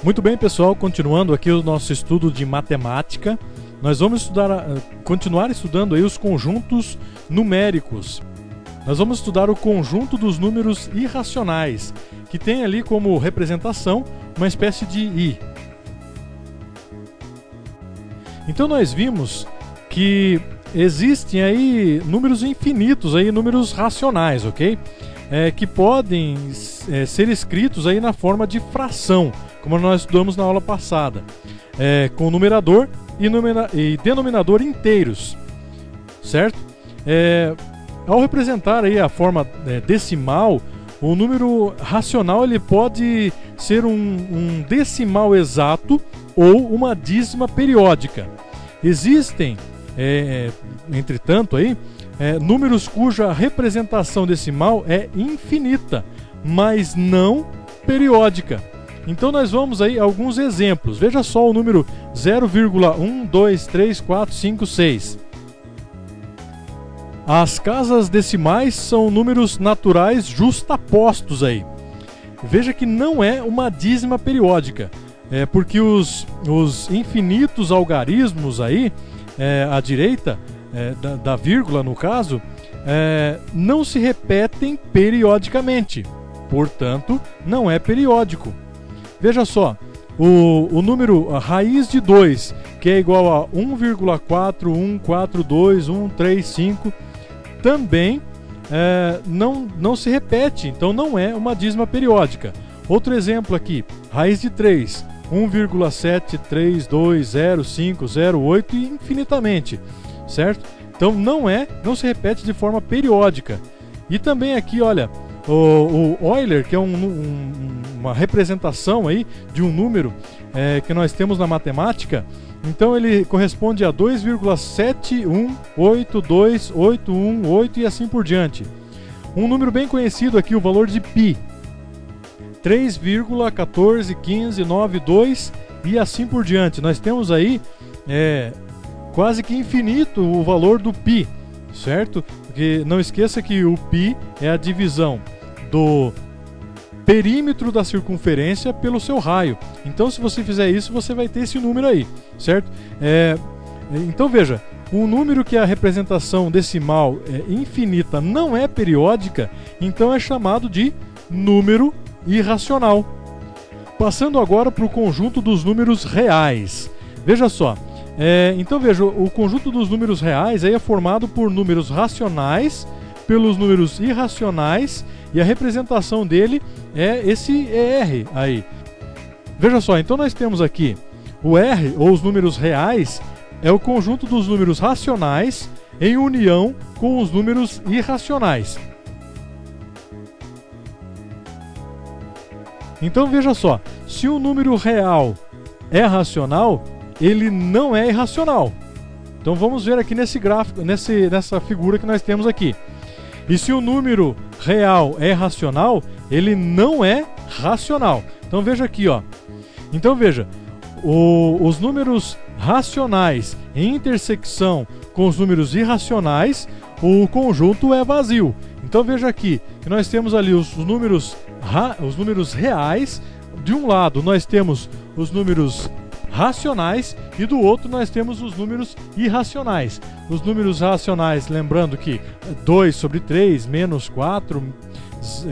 Muito bem, pessoal, continuando aqui o nosso estudo de matemática, nós vamos continuar estudando aí os conjuntos numéricos. Nós vamos estudar o conjunto dos números irracionais, que tem ali como representação uma espécie de i. Então nós vimos que existem aí números infinitos, aí, números racionais, ok? Que podem ser escritos aí na forma de fração, como nós estudamos na aula passada, com numerador e denominador inteiros, certo? Ao representar aí a forma decimal, o número racional ele pode ser um decimal exato ou uma dízima periódica. Existem, entretanto, aí, números cuja representação decimal é infinita, mas não periódica. Então nós vamos aí a alguns exemplos. Veja só o número 0,1, 2, 3, 4, 5, 6. As casas decimais são números naturais justapostos aí. Veja que não é uma dízima periódica, porque os infinitos algarismos aí, à direita, da vírgula no caso, não se repetem periodicamente, portanto não é periódico. Veja só, o número a raiz de 2, que é igual a 1,4142, 135, também não se repete, então não é uma dízima periódica. Outro exemplo aqui, raiz de 3, 1,7320508 e infinitamente, certo? Então não se repete de forma periódica. E também aqui, olha, o Euler, que é uma representação aí de um número que nós temos na matemática, então ele corresponde a 2,7182818 e assim por diante. Um número bem conhecido aqui, o valor de π, 3,141592 e assim por diante. Nós temos aí quase que infinito o valor do π, certo? Porque não esqueça que o π é a divisão do perímetro da circunferência pelo seu raio. Então, se você fizer isso, você vai ter esse número aí, certo? Então, veja, um número que a representação decimal é infinita, não é periódica, então é chamado de número irracional. Passando agora para o conjunto dos números reais. Veja só, então veja, o conjunto dos números reais aí é formado por números racionais, pelos números irracionais, e a representação dele é esse R aí. Veja só, então nós temos aqui o R, ou os números reais, é o conjunto dos números racionais em união com os números irracionais. Então veja só, se o número real é racional, ele não é irracional. Então vamos ver aqui nesse gráfico, nessa figura que nós temos aqui. E se o número real é racional, ele não é racional. Então veja aqui, ó. Então veja, os números racionais em intersecção com os números irracionais, o conjunto é vazio. Então veja aqui, que nós temos ali os números reais. De um lado nós temos os números racionais e do outro nós temos os números irracionais. Os números racionais, lembrando que 2 sobre 3, menos 4,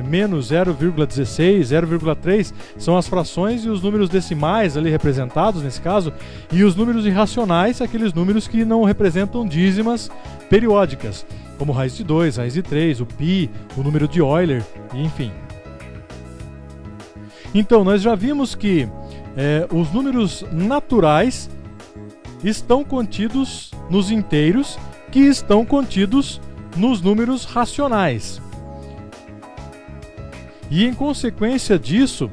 menos 0,16, 0,3 são as frações e os números decimais ali representados nesse caso, e os números irracionais, aqueles números que não representam dízimas periódicas, como raiz de 2, raiz de 3, o π, o número de Euler, enfim. Então, nós já vimos que os números naturais estão contidos nos inteiros, que estão contidos nos números racionais. E em consequência disso,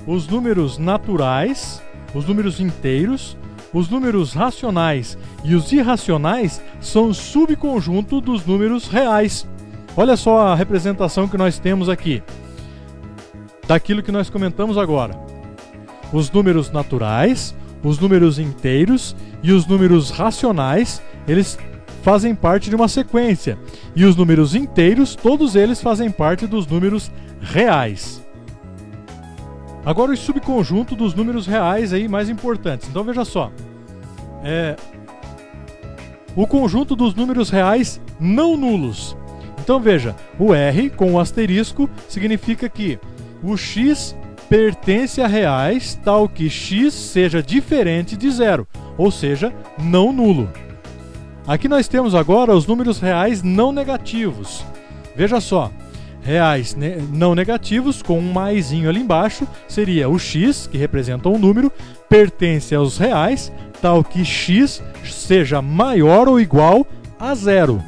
os números naturais, os números inteiros, os números racionais e os irracionais são subconjunto dos números reais. Olha só a representação que nós temos aqui, daquilo que nós comentamos agora. Os números naturais, os números inteiros e os números racionais, eles fazem parte de uma sequência. E os números inteiros, todos eles fazem parte dos números reais. Agora o subconjunto dos números reais aí mais importantes. Então veja só. O conjunto dos números reais não nulos. Então veja, o R com o asterisco significa que o x pertence a reais tal que x seja diferente de zero, ou seja, não nulo. Aqui nós temos agora os números reais não negativos. Veja só, reais não negativos com um maisinho ali embaixo seria o x, que representa um número, pertence aos reais tal que x seja maior ou igual a zero.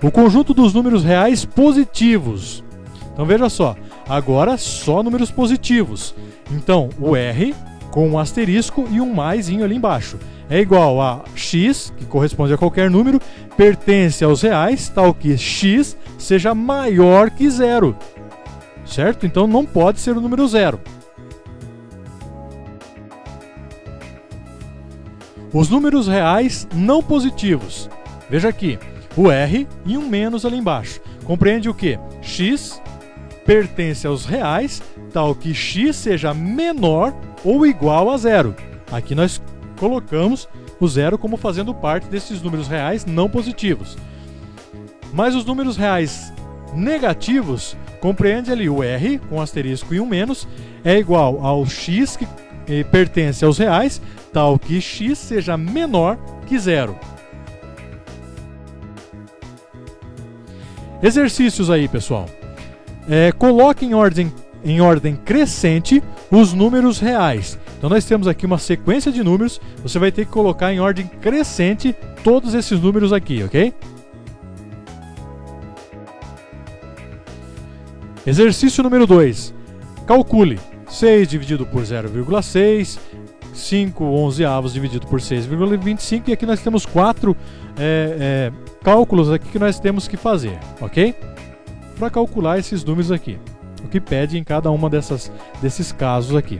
O conjunto dos números reais positivos. Então veja só, agora só números positivos. Então o R com um asterisco e um maisinho ali embaixo é igual a x, que corresponde a qualquer número, pertence aos reais, tal que x seja maior que zero. Certo? Então não pode ser o número zero. Os números reais não positivos. Veja aqui, o R e um menos ali embaixo. Compreende o quê? X pertence aos reais, tal que x seja menor ou igual a zero. Aqui nós colocamos o zero como fazendo parte desses números reais não positivos. Mas os números reais negativos, compreende ali o R com asterisco e um menos, é igual ao x que pertence aos reais, tal que x seja menor que zero. Exercícios aí, pessoal. Coloque em ordem crescente os números reais. Então nós temos aqui uma sequência de números, você vai ter que colocar em ordem crescente todos esses números aqui, ok? Exercício número 2. Calcule 6 dividido por 0,6, 5 onzeavos dividido por 6,25 e aqui nós temos 4 cálculos aqui que nós temos que fazer, ok? Para calcular esses números aqui, o que pede em cada uma desses casos aqui.